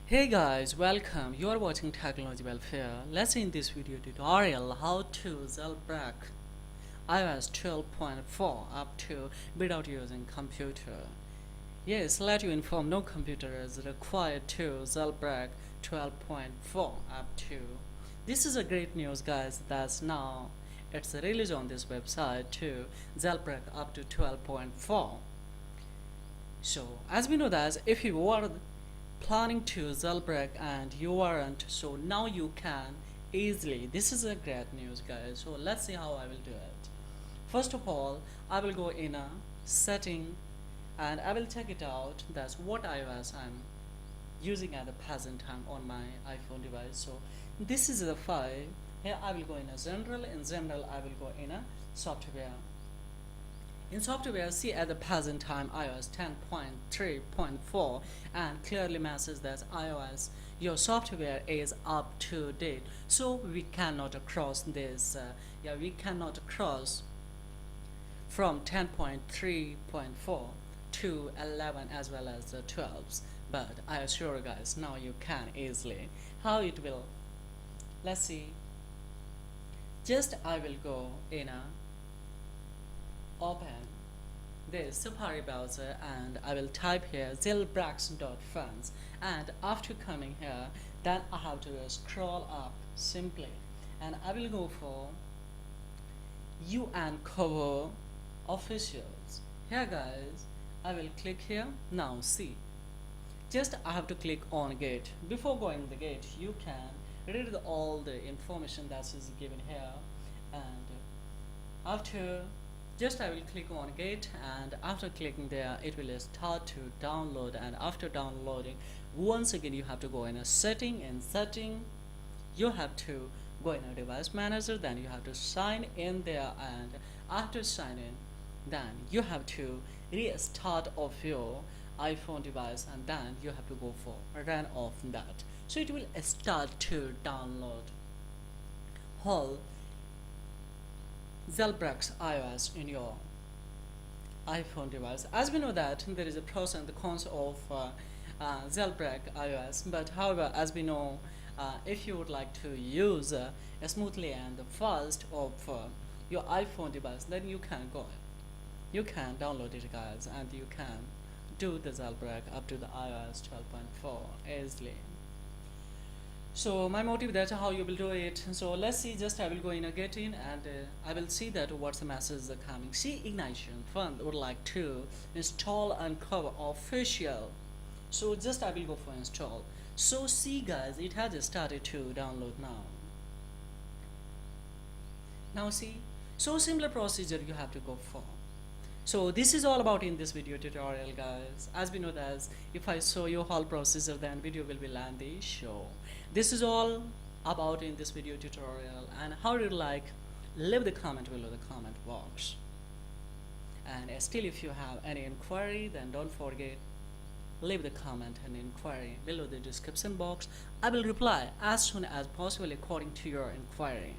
Hey guys, welcome. You are watching Technology Welfare. Let's see in this video tutorial how to jailbreak iOS 12.4 up to without using computer. Yes, let you inform no computer is required to jailbreak 12.4 up to. This is a great news guys, that's now it's released on this website to jailbreak up to 12.4. So as we know that if you are planning to jailbreak and you aren't, so now you can easily. This is a great news guys, so let's see how I will do it. First of all, I will go in a setting and I will check it out. That's what iOS I'm using at the present time on my iPhone device. So this is the file. Here I will go in a general. In general I will go in a software. In software, see at the present time iOS 10.3.4 and clearly mentions that iOS your software is up to date. So we cannot cross this. We cannot cross from 10.3.4 to 11 as well as the 12s. But I assure you guys, now you can easily. How it will? Let's see. Just I will go in a open this Safari browser and I will type here jailbreaks.funds, and after coming here then I have to scroll up simply and I will go for UN cover officials. Here guys, I will click here. Now see, just I have to click on gate. Before going the gate you can read all the information that is given here, and after just I will click on gate, and after clicking there it will start to download, and after downloading once again you have to go in a setting. In setting you have to go in a device manager, then you have to sign in there, and after sign in then you have to restart of your iPhone device, and then you have to go for run off that. So it will start to download whole jailbreaks iOS in your iPhone device. As we know that there is a pros and the cons of jailbreak iOS, but however as we know, if you would like to use smoothly and fast of your iPhone device, then you can go ahead. You can download it guys, and you can do the jailbreak up to the iOS 12.4 easily. So my motive, that's how you will do it. So let's see, just I will go in a get in and I will see that what's the message coming. See, Ignition Fund would like to install and cover official. So just I will go for install. So see guys, it has started to download now. Now see, so similar procedure you have to go for. So this is all about in this video tutorial guys. As we know that if I show you whole procedure then video will be lengthy. So this is all about in this video tutorial, and how do you like, leave the comment below the comment box. And still if you have any inquiry then don't forget, leave the comment and inquiry below the description box. I will reply as soon as possible according to your inquiry.